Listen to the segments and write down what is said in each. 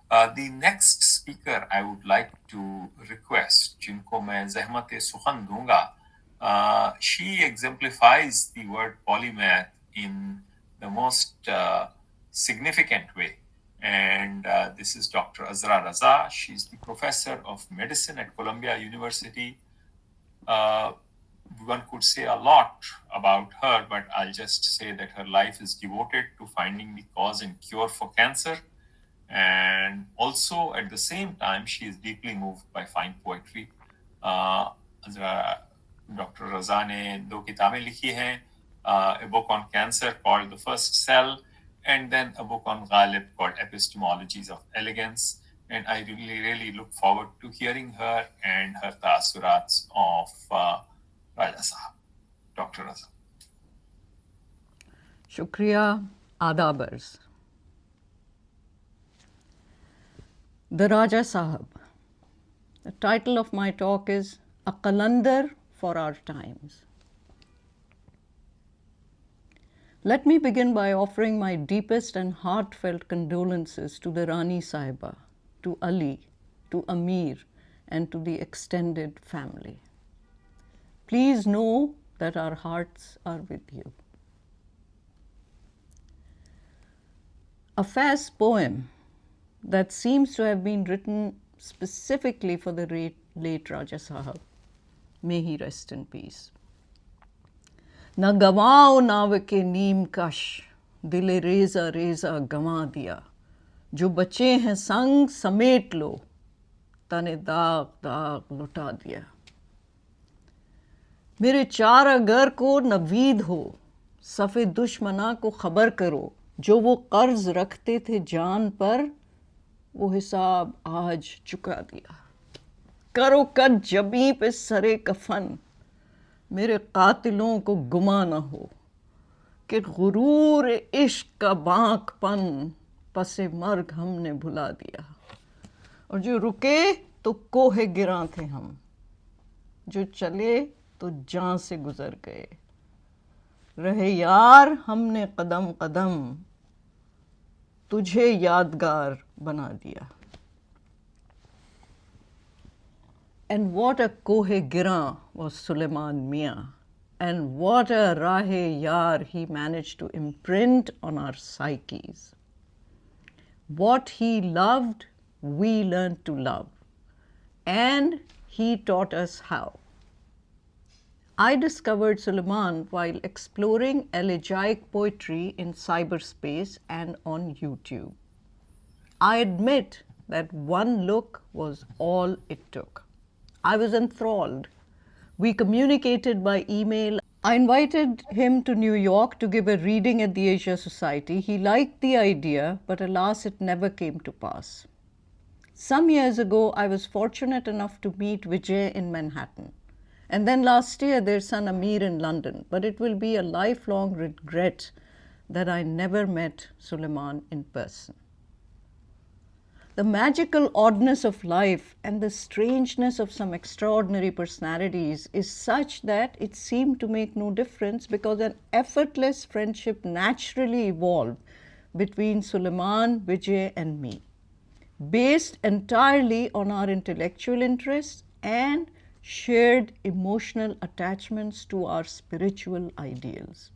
The next speaker I would like to request, जिनको मैं ज़हमत सुखन दूंगा, she exemplifies the word polymath in the most significant way. And this is Dr. Azra Raza. She's the professor of medicine at Columbia University. One could say a lot about her, but I'll just say that her life is devoted to finding the cause and cure for cancer. And also, at the same time, she is deeply moved by fine poetry. Dr. Raza ने दो किताबें लिखी हैं, a book on cancer called The First Cell, and then a book on Ghalib called Epistemologies of Elegance. And I really look forward to hearing her and her taassurats of Raja Sahab. Dr. Raza. Shukriya, Adabars. The Raja Sahab. The title of my talk is A Qalandar for Our Times. Let me begin by offering my deepest and heartfelt condolences to the Rani Sahiba, to Ali, to Amir, and to the extended family. Please know that our hearts are with you. A fast poem that seems to have been written specifically for the late Raja Sahab. May he rest in peace. Na gawao nav ke neem kash, dile reza reza gawa diya. Jo bache hain sang samet lo, tane daag daag luta diya. मेरे चार अगर को नवीद हो, सफ़े दुश्मना को खबर करो, जो वो कर्ज रखते थे जान पर, वो हिसाब आज चुका दिया. करो कद जबी पे सरे कफन, मेरे कातिलों को गुमा न हो, कि गुरूर इश्क का बांकपन पसे मर्ग हमने भुला दिया. और जो रुके तो कोहे गिरा थे हम, जो चले तो जान से गुजर गए. रहे यार हमने कदम कदम, तुझे यादगार बना दिया. And what a kohe-gira was Suleiman Mia, and what a rahe-yar he managed to imprint on our psyches. What he loved, we learned to love, and he taught us how. I discovered Suleiman while exploring elegiac poetry in cyberspace and on YouTube. I admit that one look was all it took. I was enthralled. We communicated by email. I invited him to New York to give a reading at the Asia Society. He liked the idea, but alas, it never came to pass. Some years ago, I was fortunate enough to meet Vijay in Manhattan. And then last year, their son Amir in London. But it will be a lifelong regret that I never met Suleiman in person. The magical oddness of life and the strangeness of some extraordinary personalities is such that it seemed to make no difference, because an effortless friendship naturally evolved between Suleiman, Vijay, and me, based entirely on our intellectual interests and shared emotional attachments to our spiritual ideals.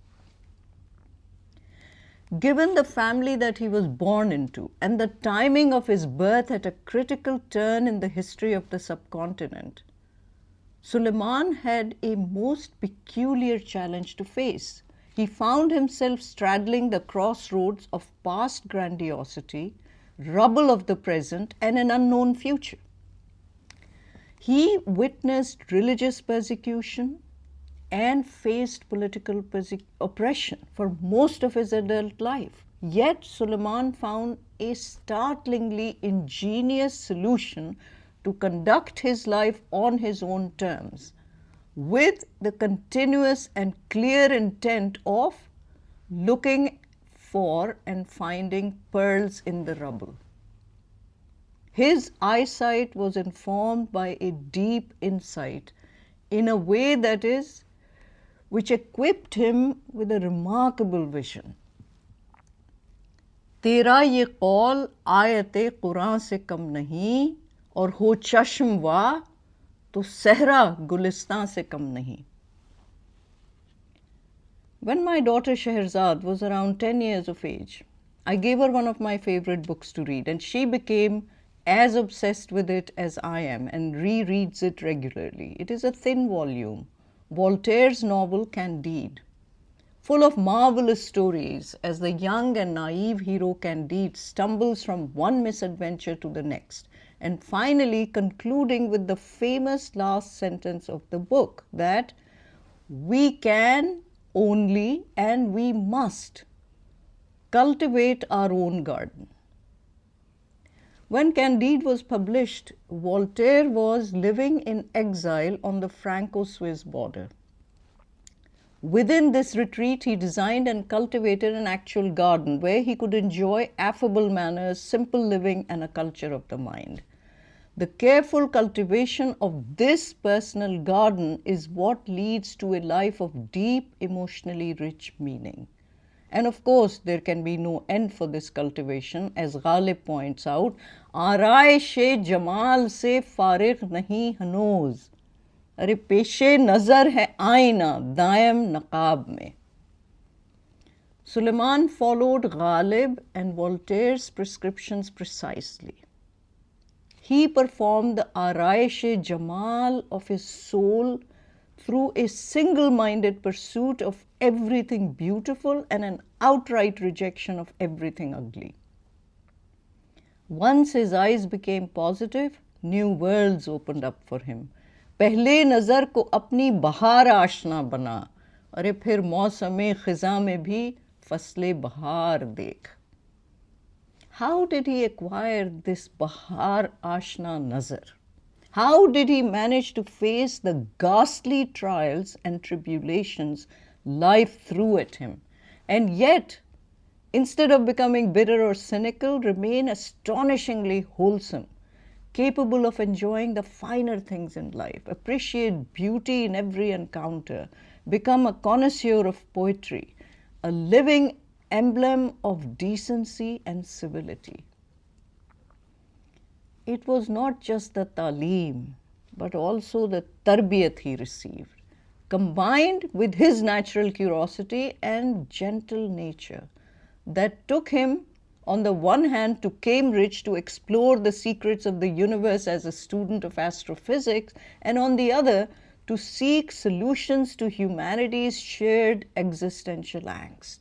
Given the family that he was born into and the timing of his birth at a critical turn in the history of the subcontinent, Suleiman had a most peculiar challenge to face. He found himself straddling the crossroads of past grandiosity, rubble of the present, and an unknown future. He witnessed religious persecution and faced political oppression for most of his adult life. Yet Suleiman found a startlingly ingenious solution to conduct his life on his own terms, with the continuous and clear intent of looking for and finding pearls in the rubble. His eyesight was informed by a deep insight in a way which equipped him with a remarkable vision. तेरा ये कौल आयते कुरान से कम नहीं, और हो चश्म वा तो सहरा गुलिस्तान से कम नहीं. When my daughter Shehrazad was around 10 years of age, I gave her one of my favorite books to read, and she became as obsessed with it as I am and rereads it regularly. It is a thin volume, Voltaire's novel Candide, full of marvelous stories as the young and naive hero Candide stumbles from one misadventure to the next, and finally concluding with the famous last sentence of the book that we can only and we must cultivate our own garden. When Candide was published, Voltaire was living in exile on the Franco-Swiss border. Within this retreat, he designed and cultivated an actual garden where he could enjoy affable manners, simple living, and a culture of the mind. The careful cultivation of this personal garden is what leads to a life of deep, emotionally rich meaning. And of course, there can be no end for this cultivation. As Ghalib points out, आराइश Jamal से फारिग नहीं हनूज, अरे पेशे नज़र है आईना दायम नकाब में. Suleiman followed Ghalib and Voltaire's prescriptions precisely. He performed the araish jamal of his soul through a single-minded pursuit of everything beautiful and an outright rejection of everything ugly. Once his eyes became positive, new worlds opened up for him. पहले नज़र को अपनी बहार आशना बना, अरे फिर मौसम ख़िज़ा में भी फसले बहार देख. How did he acquire this Bahar Ashna Nazar? How did he manage to face the ghastly trials and tribulations life threw at him, and yet, instead of becoming bitter or cynical, remain astonishingly wholesome, capable of enjoying the finer things in life, appreciate beauty in every encounter, become a connoisseur of poetry, a living emblem of decency and civility? It was not just the taaleem, but also the tarbiyat he received, combined with his natural curiosity and gentle nature, that took him, on the one hand, to Cambridge to explore the secrets of the universe as a student of astrophysics, and on the other, to seek solutions to humanity's shared existential angst,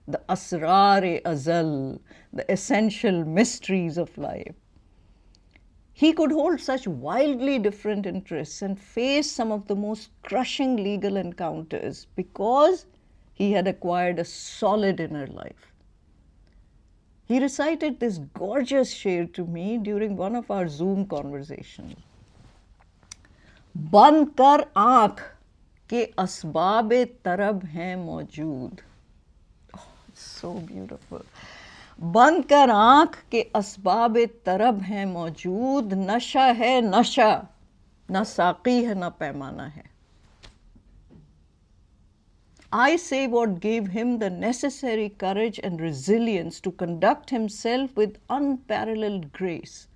the asrar-e-azal, the essential mysteries of life. He could hold such wildly different interests and face some of the most crushing legal encounters because he had acquired a solid inner life. He recited this gorgeous sher to me during one of our Zoom conversations. बंद कर आँख के असबाब तरब हैं मौजूद. So beautiful. बंद कर आँख के असबाब तरब हैं मौजूद, नशा है नशा, न साक़ी है न पैमाना है. I say what gave him the necessary courage and resilience to conduct himself with unparalleled grace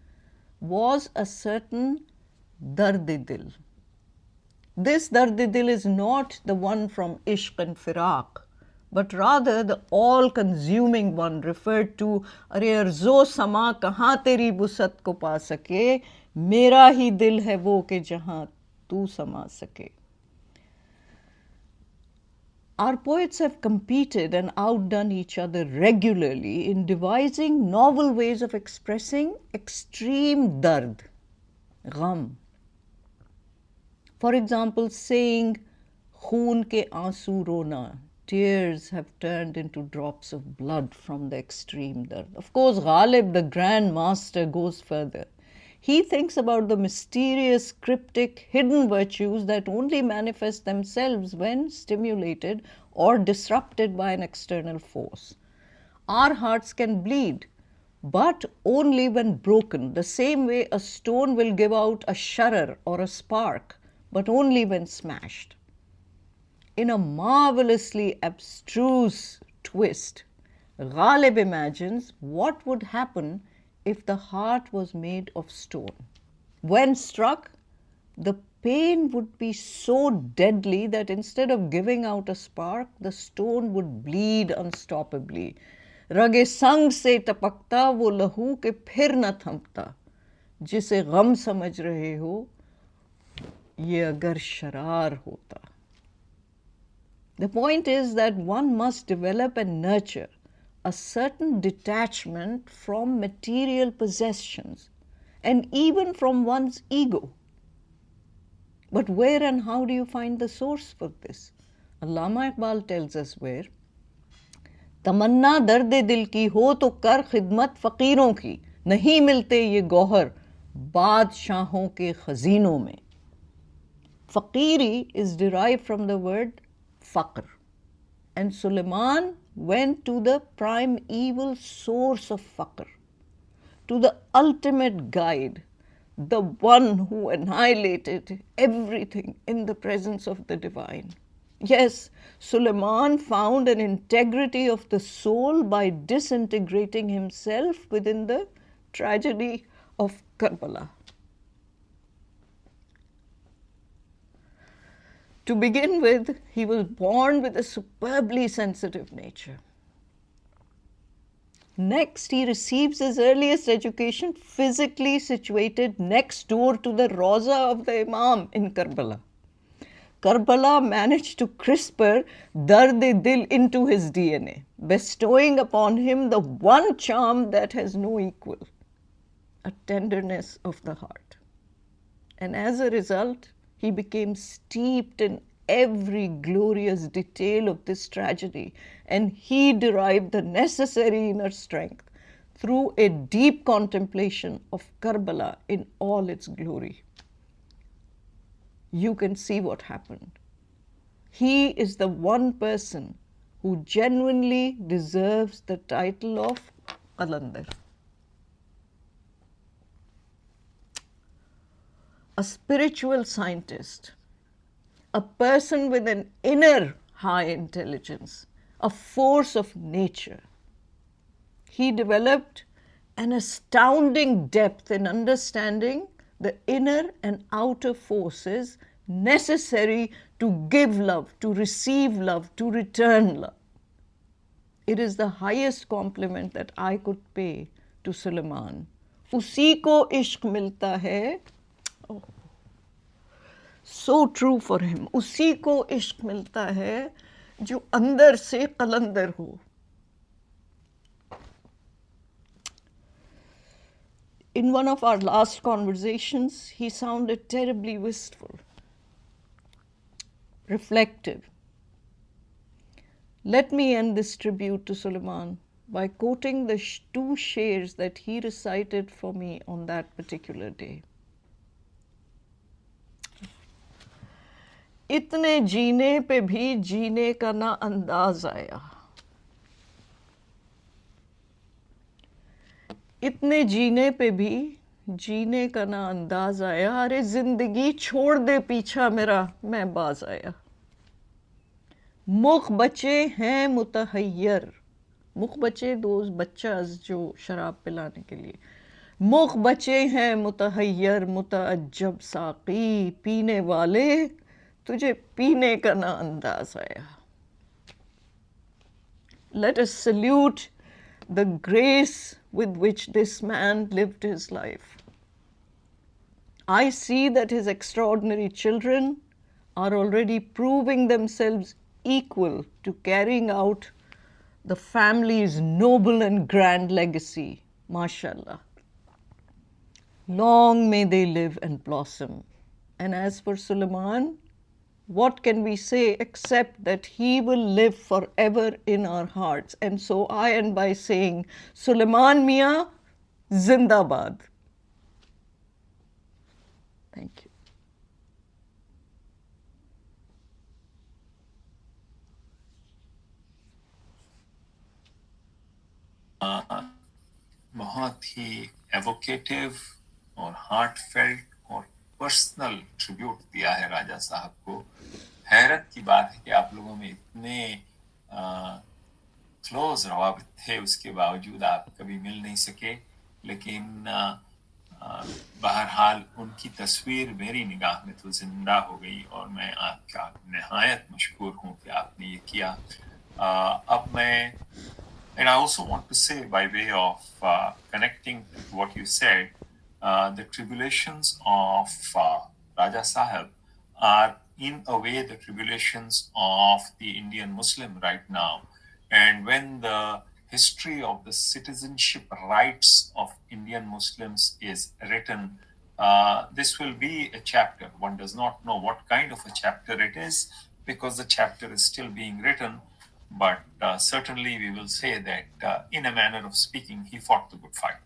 was a certain dard-e-dil. This dard-e-dil is not the one from ishq and firaq, but rather the all-consuming one referred to, अरे अर्ज़ो समा कहाँ तेरी बुसत को पा सके, मेरा ही दिल है वो कि जहाँ तू समा सके. Our poets have competed and outdone each other regularly in devising novel ways of expressing extreme dard, gham. For example, saying, खून के आंसू रोना, tears have turned into drops of blood from the extreme dard. Of course, Ghalib, the grand master, goes further. He thinks about the mysterious, cryptic, hidden virtues that only manifest themselves when stimulated or disrupted by an external force. Our hearts can bleed, but only when broken, the same way a stone will give out a shudder or a spark, but only when smashed. In a marvelously abstruse twist, Ghalib imagines what would happen if the heart was made of stone. When struck, the pain would be so deadly that instead of giving out a spark, the stone would bleed unstoppably. रगे संग से टपकता वो लहू के फिर न थमता, जिसे गम समझ रहे हो ये अगर शरार होता. The point is that one must develop and nurture a certain detachment from material possessions and even from one's ego. But where and how do you find the source for this? Allama Iqbal tells us where. तमन्ना दर्द दिल की हो तो कर खिदमत फ़कीरों की, नहीं मिलते ये गौहर बादशाहों के खजीनों में. Faqiri is derived from the word faqr. And Suleiman went to the primeval source of faqr, to the ultimate guide, the one who annihilated everything in the presence of the divine. Yes, Suleiman found an integrity of the soul by disintegrating himself within the tragedy of Karbala. To begin with, he was born with a superbly sensitive nature. Next, he receives his earliest education physically situated next door to the Raza of the Imam in Karbala. Karbala managed to CRISPR Dard-e-Dil into his DNA, bestowing upon him the one charm that has no equal, a tenderness of the heart. And as a result, he became steeped in every glorious detail of this tragedy, and he derived the necessary inner strength through a deep contemplation of Karbala in all its glory. You can see what happened. He is the one person who genuinely deserves the title of Qalandar. A spiritual scientist, a person with an inner high intelligence, a force of nature. He developed an astounding depth in understanding the inner and outer forces necessary to give love, to receive love, to return love. It is the highest compliment that I could pay to Suleiman. Usi ko ishq milta hai. Oh, so true for him. Usi ko ishq milta hai jo andar se qalandar ho. In one of our last conversations, he sounded terribly wistful, reflective. Let me end this tribute to Suleiman by quoting the two shares that he recited for me on that particular day. इतने जीने पे भी जीने का ना अंदाज आया, इतने जीने पे भी जीने का ना अंदाज आया, अरे जिंदगी छोड़ दे पीछा मेरा मैं बाज आया. मुख बचे हैं मुतहय्यर, मुख बचे दोस्त बच्चास जो शराब पिलाने के लिए, मुख बचे हैं मुतहय्यर मुतअज्जब साकी, पीने वाले तुझे पीने का ना अंदाज आया. Let us salute the grace with which this man lived his life. I see that his extraordinary children are already proving themselves equal to carrying out the family's noble and grand legacy, mashallah. Long may they live and blossom. And as for Suleiman, what can we say except that he will live forever in our hearts? And so I end by saying, Suleiman Mia, Zindabad. Thank you. बहुत ही evocative और heartfelt और personal tribute दिया है राजा साहब को. हैरत की बात है कि आप लोगों में इतने क्लोज रवाबित थे, उसके बावजूद आप कभी मिल नहीं सके, लेकिन बहरहाल उनकी तस्वीर मेरी निगाह में तो जिंदा हो गई और मैं आपका नहायत मशहूर हूँ कि आपने ये किया। अब मैं And I also want to say, by way of connecting to what you said, the tribulations of Raja Sahib are, in a way, the tribulations of the Indian Muslim right now. And when the history of the citizenship rights of Indian Muslims is written, this will be a chapter. One does not know what kind of a chapter it is because the chapter is still being written, but certainly we will say that, in a manner of speaking, he fought the good fight.